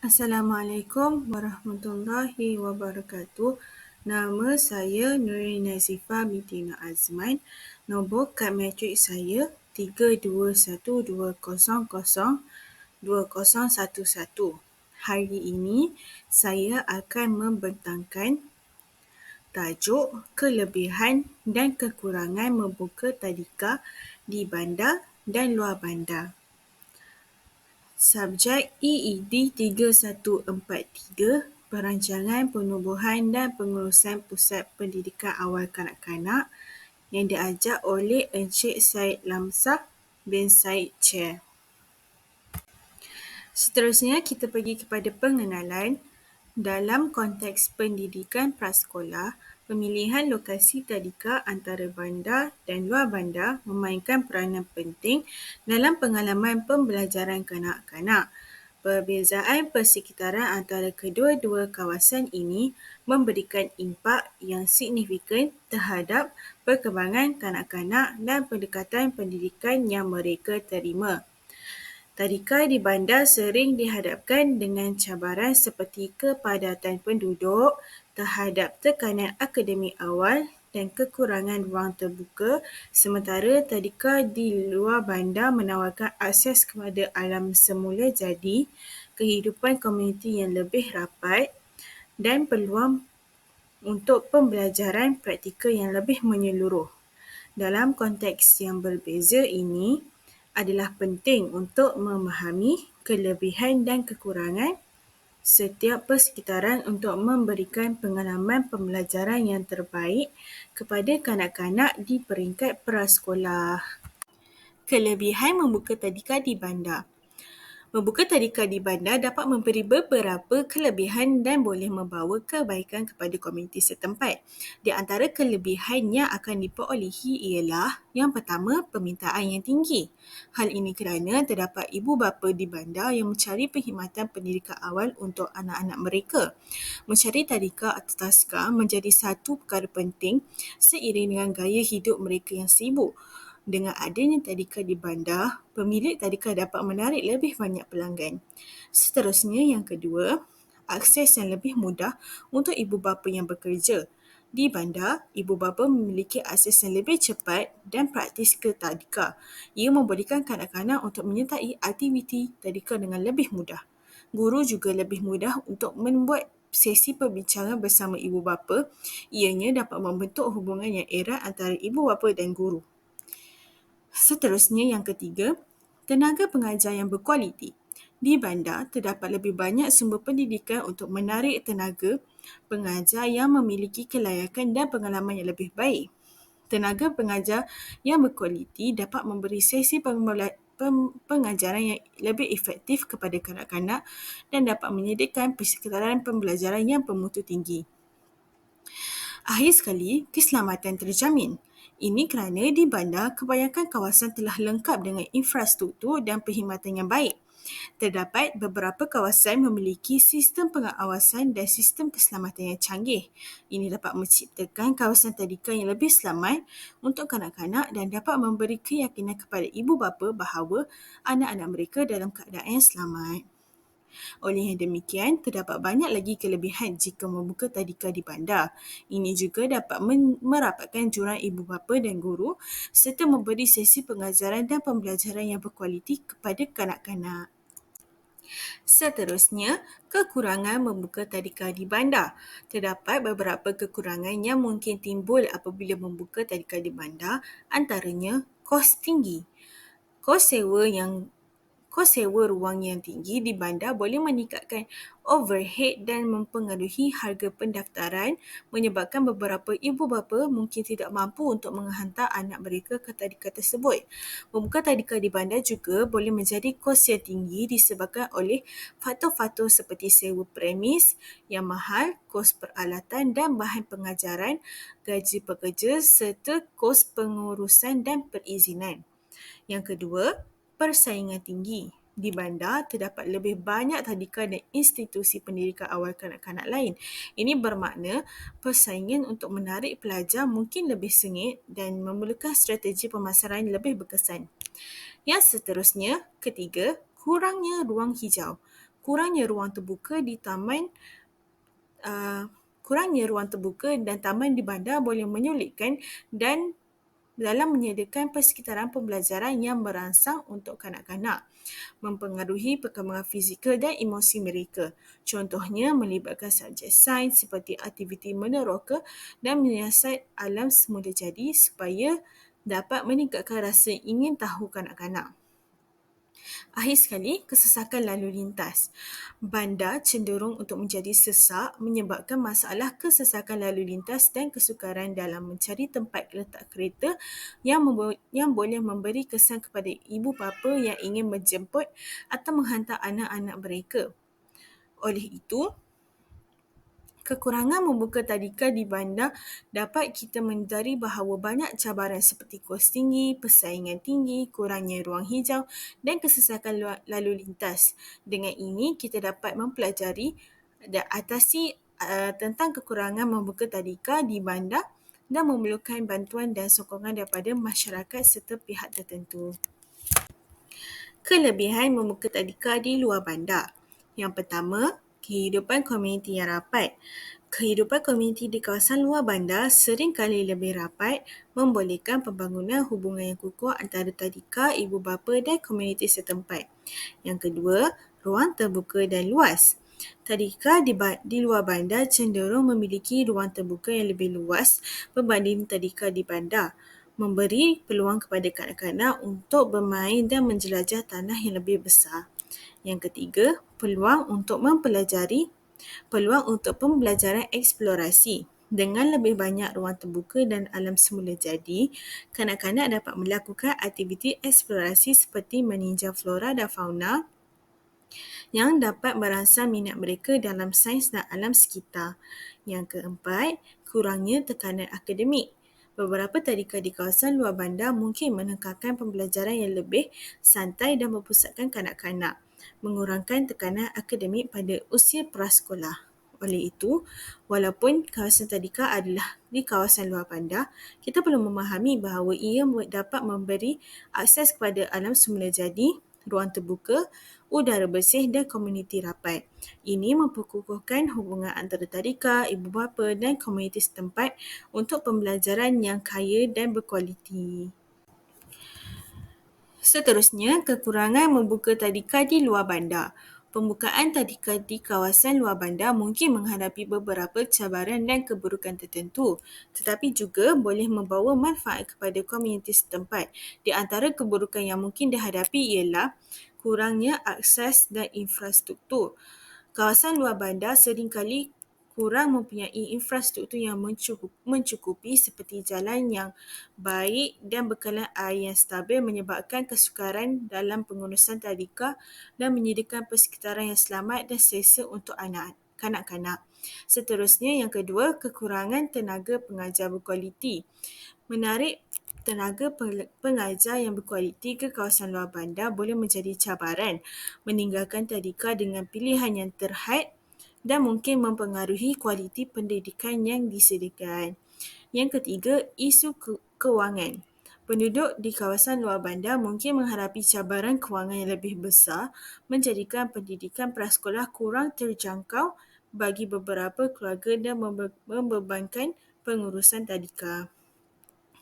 Assalamualaikum warahmatullahi wabarakatuh. Nama saya Nurin Nazifah binti Nur Azman. Nombor kad matrik saya 3212002011. Hari ini saya akan membentangkan tajuk kelebihan dan kekurangan membuka tadika di bandar dan luar bandar. Subjek EED 3143, Perancangan Penubuhan dan Pengurusan Pusat Pendidikan Awal Kanak-kanak yang diajar oleh Encik Said Lamsah bin Said Chair. Seterusnya, kita pergi kepada pengenalan. Dalam konteks pendidikan prasekolah, pemilihan lokasi tadika antara bandar dan luar bandar memainkan peranan penting dalam pengalaman pembelajaran kanak-kanak. Perbezaan persekitaran antara kedua-dua kawasan ini memberikan impak yang signifikan terhadap perkembangan kanak-kanak dan pendekatan pendidikan yang mereka terima. Tadika di bandar sering dihadapkan dengan cabaran seperti kepadatan penduduk terhadap tekanan akademik awal dan kekurangan ruang terbuka, sementara tadika di luar bandar menawarkan akses kepada alam semula jadi, kehidupan komuniti yang lebih rapat dan peluang untuk pembelajaran praktikal yang lebih menyeluruh. Dalam konteks yang berbeza ini, adalah penting untuk memahami kelebihan dan kekurangan setiap persekitaran untuk memberikan pengalaman pembelajaran yang terbaik kepada kanak-kanak di peringkat prasekolah. Kelebihan membuka tadika di bandar. Membuka tadika di bandar dapat memberi beberapa kelebihan dan boleh membawa kebaikan kepada komuniti setempat. Di antara kelebihan yang akan diperolehi ialah yang pertama, permintaan yang tinggi. Hal ini kerana terdapat ibu bapa di bandar yang mencari perkhidmatan pendidikan awal untuk anak-anak mereka. Mencari tadika atau taska menjadi satu perkara penting seiring dengan gaya hidup mereka yang sibuk. Dengan adanya tadika di bandar, pemilik tadika dapat menarik lebih banyak pelanggan. Seterusnya, yang kedua, akses yang lebih mudah untuk ibu bapa yang bekerja. Di bandar, ibu bapa memiliki akses yang lebih cepat dan praktis ke tadika. Ia membolehkan kanak-kanak untuk menyertai aktiviti tadika dengan lebih mudah. Guru juga lebih mudah untuk membuat sesi perbincangan bersama ibu bapa. Ianya dapat membentuk hubungan yang erat antara ibu bapa dan guru. Seterusnya, yang ketiga, tenaga pengajar yang berkualiti. Di bandar, terdapat lebih banyak sumber pendidikan untuk menarik tenaga pengajar yang memiliki kelayakan dan pengalaman yang lebih baik. Tenaga pengajar yang berkualiti dapat memberi sesi pengajaran yang lebih efektif kepada kanak-kanak dan dapat menyediakan persekitaran pembelajaran yang bermutu tinggi. Akhir sekali, keselamatan terjamin. Ini kerana di bandar, kebanyakan kawasan telah lengkap dengan infrastruktur dan perkhidmatan yang baik. Terdapat beberapa kawasan memiliki sistem pengawasan dan sistem keselamatan yang canggih. Ini dapat menciptakan kawasan tadika yang lebih selamat untuk kanak-kanak dan dapat memberi keyakinan kepada ibu bapa bahawa anak-anak mereka dalam keadaan yang selamat. Oleh yang demikian, terdapat banyak lagi kelebihan jika membuka tadika di bandar. Ini juga dapat merapatkan jurang ibu bapa dan guru serta memberi sesi pengajaran dan pembelajaran yang berkualiti kepada kanak-kanak. Seterusnya, kekurangan membuka tadika di bandar. Terdapat beberapa kekurangan yang mungkin timbul apabila membuka tadika di bandar, antaranya kos tinggi. Kos sewa ruang yang tinggi di bandar boleh meningkatkan overhead dan mempengaruhi harga pendaftaran, menyebabkan beberapa ibu bapa mungkin tidak mampu untuk menghantar anak mereka ke tadika tersebut. Membuka tadika di bandar juga boleh menjadi kos yang tinggi disebabkan oleh faktor-faktor seperti sewa premis yang mahal, kos peralatan dan bahan pengajaran, gaji pekerja serta kos pengurusan dan perizinan. Yang kedua, persaingan tinggi. Di bandar, terdapat lebih banyak tadika dan institusi pendidikan awal kanak-kanak lain. Ini bermakna persaingan untuk menarik pelajar mungkin lebih sengit dan memerlukan strategi pemasaran lebih berkesan. Yang seterusnya, ketiga, kurangnya ruang hijau. kurangnya ruang terbuka di taman kurangnya ruang terbuka dan taman di bandar boleh menyulitkan dan dalam menyediakan persekitaran pembelajaran yang merangsang untuk kanak-kanak, mempengaruhi perkembangan fizikal dan emosi mereka. Contohnya melibatkan subjek sains seperti aktiviti meneroka dan menyiasat alam semula jadi supaya dapat meningkatkan rasa ingin tahu kanak-kanak. Akhir sekali, kesesakan lalu lintas. Bandar cenderung untuk menjadi sesak menyebabkan masalah kesesakan lalu lintas dan kesukaran dalam mencari tempat letak kereta yang boleh memberi kesan kepada ibu bapa yang ingin menjemput atau menghantar anak-anak mereka. Oleh itu, kekurangan membuka tadika di bandar dapat kita menyedari bahawa banyak cabaran seperti kos tinggi, persaingan tinggi, kurangnya ruang hijau dan kesesakan lalu lintas. Dengan ini, kita dapat mempelajari dan atasi tentang kekurangan membuka tadika di bandar dan memerlukan bantuan dan sokongan daripada masyarakat serta pihak tertentu. Kelebihan membuka tadika di luar bandar. Yang pertama, kehidupan komuniti yang rapat. Kehidupan komuniti di kawasan luar bandar sering kali lebih rapat, membolehkan pembangunan hubungan yang kukuh antara tadika, ibu bapa dan komuniti setempat. Yang kedua, ruang terbuka dan luas. Tadika di luar bandar cenderung memiliki ruang terbuka yang lebih luas berbanding tadika di bandar, memberi peluang kepada kanak-kanak untuk bermain dan menjelajah tanah yang lebih besar. Yang ketiga, peluang untuk pembelajaran eksplorasi. Dengan lebih banyak ruang terbuka dan alam semula jadi, kanak-kanak dapat melakukan aktiviti eksplorasi seperti meninjau flora dan fauna yang dapat merangsang minat mereka dalam sains dan alam sekitar. Yang keempat, kurangnya tekanan akademik. Beberapa tadika di kawasan luar bandar mungkin menekankan pembelajaran yang lebih santai dan berpusatkan kanak-kanak, mengurangkan tekanan akademik pada usia prasekolah. Oleh itu, walaupun kawasan tadika adalah di kawasan luar bandar, kita perlu memahami bahawa ia dapat memberi akses kepada alam semula jadi, ruang terbuka, udara bersih dan komuniti rapat. Ini memperkukuhkan hubungan antara tadika, ibu bapa dan komuniti setempat untuk pembelajaran yang kaya dan berkualiti. Seterusnya, kekurangan membuka tadika di luar bandar. Pembukaan tadika di kawasan luar bandar mungkin menghadapi beberapa cabaran dan keburukan tertentu, tetapi juga boleh membawa manfaat kepada komuniti setempat. Di antara keburukan yang mungkin dihadapi ialah kurangnya akses dan infrastruktur. Kawasan luar bandar seringkali kurang mempunyai infrastruktur yang mencukupi seperti jalan yang baik dan bekalan air yang stabil menyebabkan kesukaran dalam pengurusan tadika dan menyediakan persekitaran yang selamat dan selesa untuk kanak-kanak. Seterusnya, yang kedua, kekurangan tenaga pengajar berkualiti. Menarik tenaga pengajar yang berkualiti ke kawasan luar bandar boleh menjadi cabaran, meninggalkan tadika dengan pilihan yang terhad dan mungkin mempengaruhi kualiti pendidikan yang disediakan. Yang ketiga, isu kewangan. Penduduk di kawasan luar bandar mungkin menghadapi cabaran kewangan yang lebih besar, menjadikan pendidikan prasekolah kurang terjangkau bagi beberapa keluarga dan membebankan pengurusan tadika.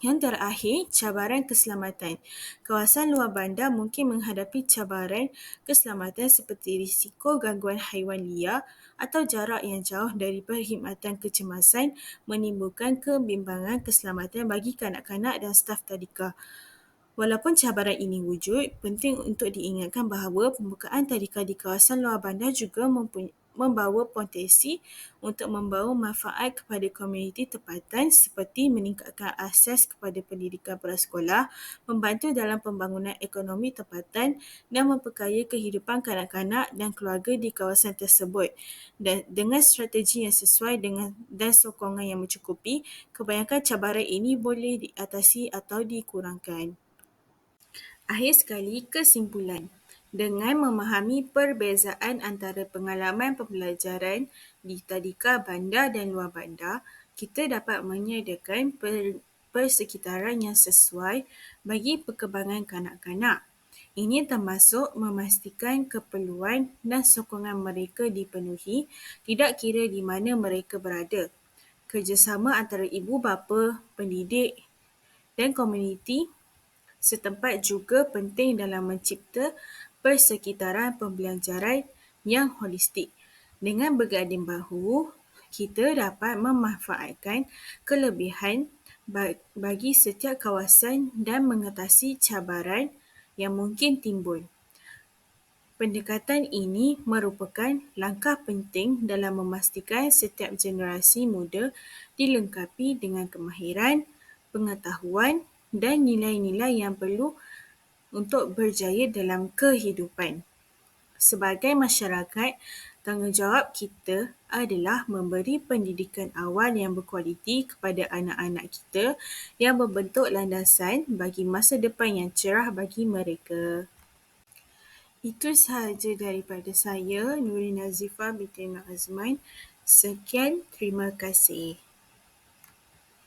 Yang terakhir, cabaran keselamatan. Kawasan luar bandar mungkin menghadapi cabaran keselamatan seperti risiko gangguan haiwan liar atau jarak yang jauh dari perkhidmatan kecemasan menimbulkan kebimbangan keselamatan bagi kanak-kanak dan staf tadika. Walaupun cabaran ini wujud, penting untuk diingatkan bahawa pembukaan tadika di kawasan luar bandar juga membawa potensi untuk membawa manfaat kepada komuniti tempatan seperti meningkatkan akses kepada pendidikan prasekolah, membantu dalam pembangunan ekonomi tempatan dan memperkaya kehidupan kanak-kanak dan keluarga di kawasan tersebut. Dan dengan strategi yang sesuai dan sokongan yang mencukupi, kebanyakan cabaran ini boleh diatasi atau dikurangkan. Akhir sekali, kesimpulan. Dengan memahami perbezaan antara pengalaman pembelajaran di tadika bandar dan luar bandar, kita dapat menyediakan persekitaran yang sesuai bagi perkembangan kanak-kanak. Ini termasuk memastikan keperluan dan sokongan mereka dipenuhi, tidak kira di mana mereka berada. Kerjasama antara ibu bapa, pendidik dan komuniti setempat juga penting dalam mencipta persekitaran pembelajaran yang holistik. Dengan berganding bahu, kita dapat memanfaatkan kelebihan bagi setiap kawasan dan mengatasi cabaran yang mungkin timbul. Pendekatan ini merupakan langkah penting dalam memastikan setiap generasi muda dilengkapi dengan kemahiran, pengetahuan dan nilai-nilai yang perlu untuk berjaya dalam kehidupan. Sebagai masyarakat, tanggungjawab kita adalah memberi pendidikan awal yang berkualiti kepada anak-anak kita yang membentuk landasan bagi masa depan yang cerah bagi mereka. Itu sahaja daripada saya, Nurin Nazifah binti Azman. Sekian, terima kasih.